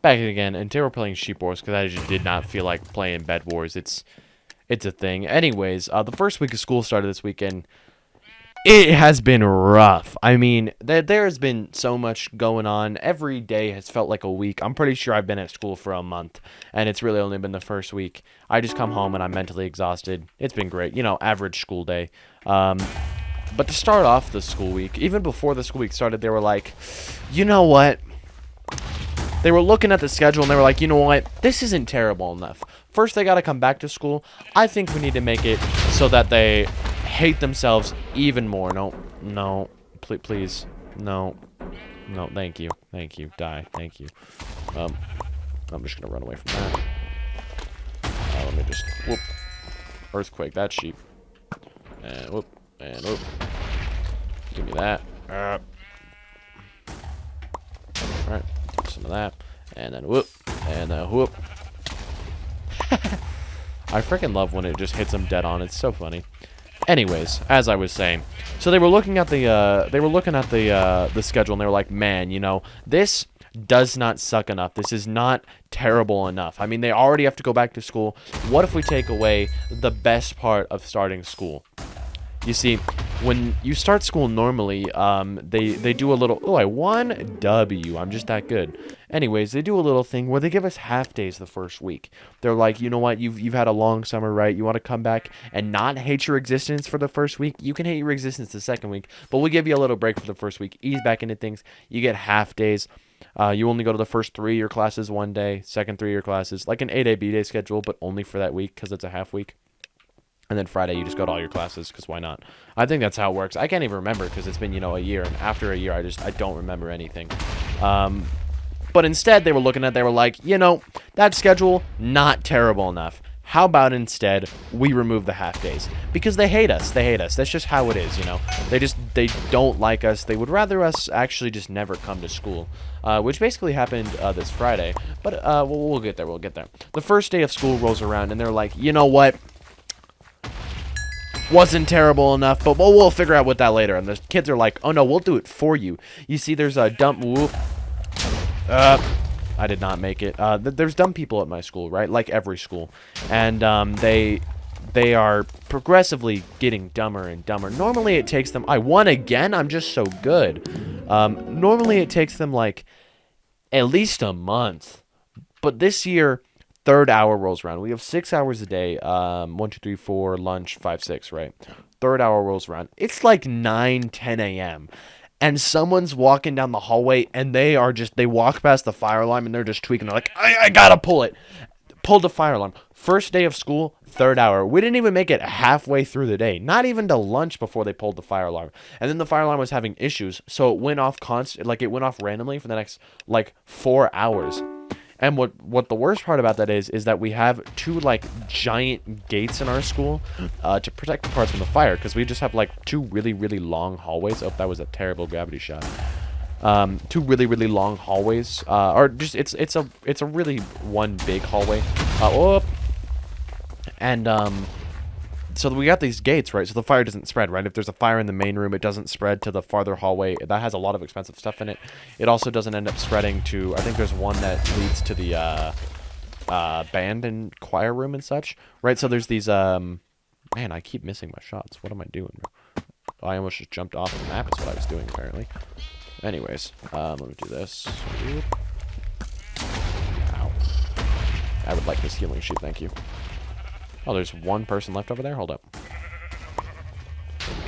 back again, and today we're playing Sheep Wars because I just did not feel like playing Bed Wars. It's a thing. Anyways, the first week of school started this weekend. It has been rough. I mean, there has been so much going on. Every day has felt like a week. I'm pretty sure I've been at school for a month, and it's really only been the first week. I just come home and I'm mentally exhausted. It's been great. You know, average school day. But to start off the school week, even before the school week started, they were like, you know what? They were looking at the schedule and they were like, you know what? This isn't terrible enough. First, they got to come back to school. I think we need to make it so that they hate themselves even more. No, please, no, thank you, die, thank you. I'm just gonna run away from that. Let me just whoop, earthquake that sheep, and whoop, give me that. All right, some of that, and then whoop, and then whoop. I freaking love when it just hits them dead on. It's so funny. Anyways, as I was saying, so they were looking at the schedule and they were like, man, you know, this does not suck enough. This is not terrible enough. I mean, they already have to go back to school. What if we take away the best part of starting school? You see, when you start school normally, they do a little... Oh, I won W. I'm just that good. Anyways, they do a little thing where they give us half days the first week. They're like, you know what? You've had a long summer, right? You want to come back and not hate your existence for the first week? You can hate your existence the second week, but we'll give you a little break for the first week. Ease back into things. You get half days. You only go to the first 3 of your classes one day, second 3 of your classes, like an A-day, B-day schedule, but only for that week because it's a half week. And then Friday, you just go to all your classes, because why not? I think that's how it works. I can't even remember, because it's been, you know, a year. And after a year, I don't remember anything. But instead, they were like, you know, that schedule, not terrible enough. How about instead, we remove the half days? Because they hate us. That's just how it is, you know. They don't like us. They would rather us actually just never come to school. Which basically happened this Friday. But we'll get there. The first day of school rolls around, and they're like, you know what? Wasn't terrible enough, but we'll figure out what that later. And the kids are like, oh no, we'll do it for you. You see, there's a dumb... Whoop. I did not make it. There's dumb people at my school, right? Like every school. And they are progressively getting dumber and dumber. Normally it takes them... I won again? I'm just so good. Normally it takes them like at least a month. But this year... Third hour rolls around. We have 6 hours a day. 1, 2, 3, 4, lunch, 5, 6, right? Third hour rolls around. It's like 9, 10 a.m. And someone's walking down the hallway and they walk past the fire alarm and they're just tweaking. They're like, I gotta pull it. Pulled the fire alarm. First day of school, third hour. We didn't even make it halfway through the day. Not even to lunch before they pulled the fire alarm. And then the fire alarm was having issues. So it went off it went off randomly for the next like 4 hours. And what the worst part about that is that we have 2 like giant gates in our school to protect the parts from the fire, because we just have like 2 really long hallways. Oh, that was a terrible gravity shot. 2 really long hallways, or just it's a really one big hallway. So we got these gates, right? So the fire doesn't spread, right? If there's a fire in the main room, it doesn't spread to the farther hallway. That has a lot of expensive stuff in it. It also doesn't end up spreading to... I think there's one that leads to the band and choir room and such, right? So there's these... Man, I keep missing my shots. What am I doing? Oh, I almost just jumped off the map is what I was doing, apparently. Anyways, let me do this. Ow. I would like this healing sheet, thank you. Oh, there's one person left over there? Hold up.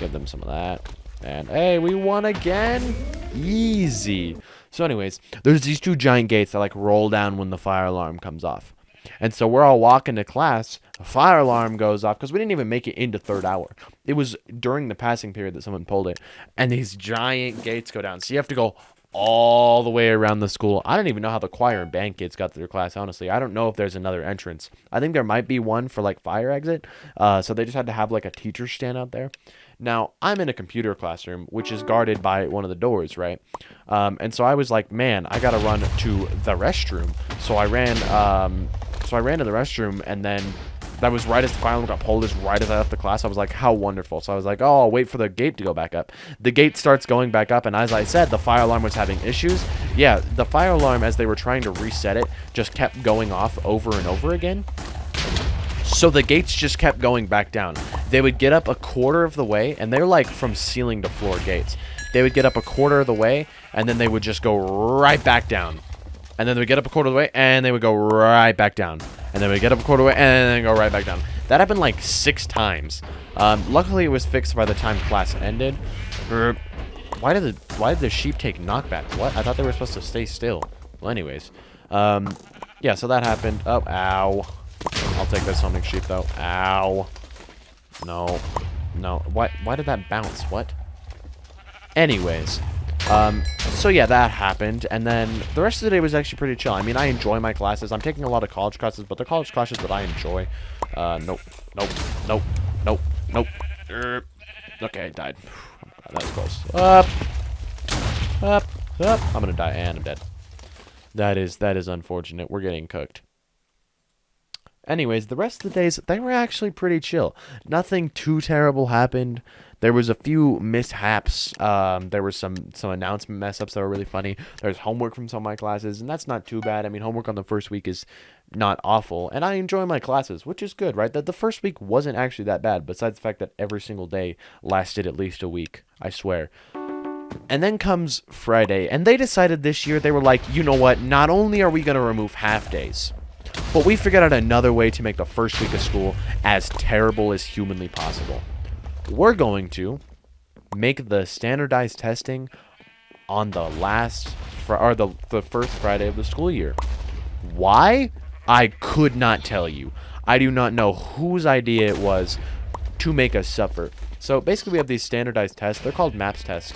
Give them some of that. And, hey, we won again! Easy. So anyways, there's these 2 giant gates that, like, roll down when the fire alarm comes off. And so we're all walking to class. The fire alarm goes off, because we didn't even make it into third hour. It was during the passing period that someone pulled it. And these giant gates go down. So you have to go all the way around the school. I don't even know how the choir and band kids got to their class, honestly. I don't know if there's another entrance. I think there might be one for, like, fire exit. So they just had to have, like, a teacher stand out there. Now, I'm in a computer classroom, which is guarded by one of the doors, right? And so I was like, man, I gotta run to the restroom. So I ran to the restroom, and then that was right as the fire alarm got pulled, is right as I left the class. I was like, how wonderful. So I was like, oh, I'll wait for the gate to go back up. The gate starts going back up, and as I said, the fire alarm was having issues. Yeah, the fire alarm, as they were trying to reset it, just kept going off over and over again. So the gates just kept going back down. They would get up a quarter of the way, and they're like from ceiling to floor gates. They would get up a quarter of the way, and then they would just go right back down. And then they would get up a quarter of the way, and they would go right back down. And then we get up a quarter of the way, and then go right back down. That happened like 6 times. Luckily, it was fixed by the time class ended. Why did the sheep take knockbacks? What? I thought they were supposed to stay still. Well, anyways. Yeah, so that happened. Oh, ow. I'll take this homing sheep, though. Ow. No. No. Why did that bounce? What? Anyways. So yeah, that happened, and then the rest of the day was actually pretty chill. I mean, I enjoy my classes. I'm taking a lot of college classes, but they're college classes that I enjoy. Nope. Nope. Nope. Nope. Nope. Okay, I died. That was close. Up. Up. Up. I'm gonna die, and I'm dead. That is unfortunate. We're getting cooked. Anyways, the rest of the days, they were actually pretty chill. Nothing too terrible happened. There was a few mishaps. There were some announcement mess-ups that were really funny. There's homework from some of my classes, and that's not too bad. I mean, homework on the first week is not awful, and I enjoy my classes, which is good, right? That the first week wasn't actually that bad, besides the fact that every single day lasted at least a week, I swear. And then comes Friday, and they decided this year, they were like, you know what, not only are we going to remove half days, but we figured out another way to make the first week of school as terrible as humanly possible. We're going to make the standardized testing on the the first Friday of the school year. Why? I could not tell you. I do not know whose idea it was to make us suffer. So basically we have these standardized tests. They're called MAPS tests.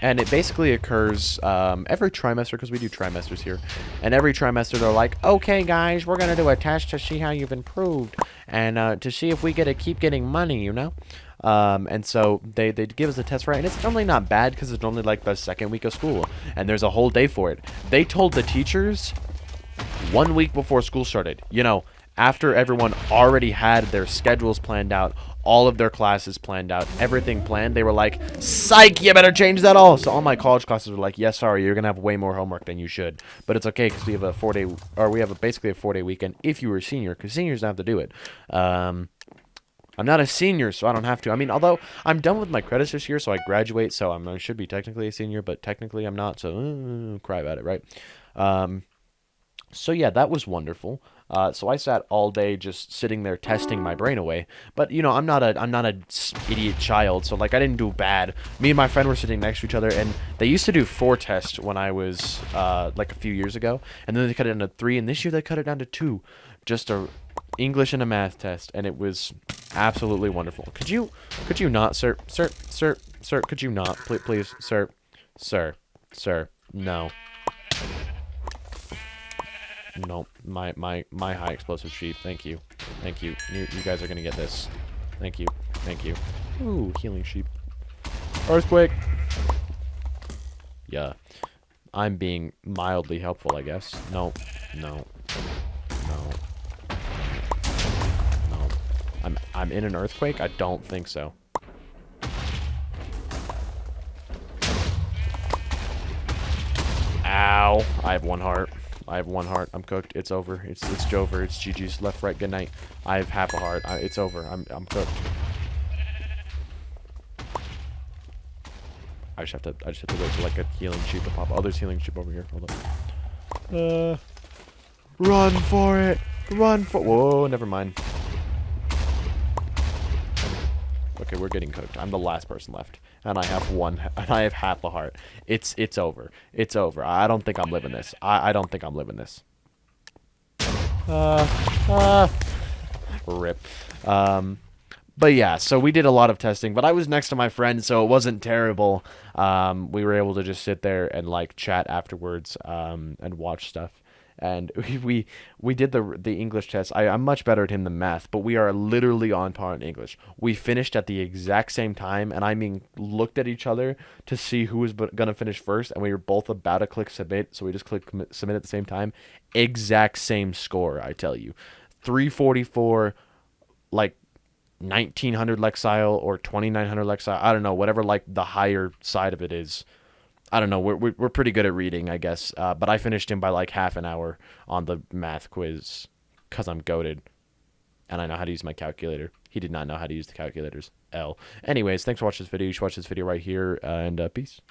And it basically occurs every trimester, because we do trimesters here. And every trimester, they're like, okay, guys, we're going to do a test to see how you've improved. And to see if we get to keep getting money, you know? And so they give us a test, right? And it's normally not bad, because it's normally like the second week of school. And there's a whole day for it. They told the teachers 1 week before school started. You know, after everyone already had their schedules planned out, all of their classes planned out, everything planned, they were like, psych, you better change that all. So all my college classes were like, yes, sorry, you're going to have way more homework than you should. But it's okay, because we have a 4-day, or we have basically a 4-day weekend if you were a senior, because seniors don't have to do it. I'm not a senior, so I don't have to. I mean, although I'm done with my credits this year, so I graduate, so I should be technically a senior, but technically I'm not, so cry about it, right? So yeah, that was wonderful. So I sat all day just sitting there testing my brain away. But you know, I'm not a idiot child, so like I didn't do bad. Me and my friend were sitting next to each other, and they used to do 4 tests when I was like a few years ago, and then they cut it down to 3, and this year they cut it down to 2, just a English and a math test, and it was absolutely wonderful. Could you not, sir, could you not, please, sir, no. No, my high explosive sheep. Thank you. You guys are gonna get this. Thank you. Ooh, healing sheep. Earthquake. Yeah, I'm being mildly helpful, I guess. No. I'm in an earthquake. I don't think so. Ow! I have 1 heart. I'm cooked. It's over. It's Jover. It's GG's. Left, right, good night. I have half a heart. It's over. I'm cooked. I just have to wait for like a healing sheep to pop. Oh, there's healing sheep over here. Hold up. Run for it. Whoa, never mind. Okay, we're getting cooked. I'm the last person left, and I have half a heart. It's over. I don't think I'm living this. I don't think I'm living this. Rip. But yeah, so we did a lot of testing, but I was next to my friend, so it wasn't terrible. We were able to just sit there and like chat afterwards, and watch stuff. And we did the English test. I'm much better at him than math, but we are literally on par in English. We finished at the exact same time, and I mean looked at each other to see who was gonna finish first, and we were both about to click submit, so we just clicked submit at the same time. Exact same score, I tell you. 344, like 1900 lexile or 2900 lexile. I don't know, whatever like the higher side of it is. I don't know. We're pretty good at reading, I guess. But I finished him by like half an hour on the math quiz because I'm goated and I know how to use my calculator. He did not know how to use the calculators. L. Anyways, thanks for watching this video. You should watch this video right here, and peace.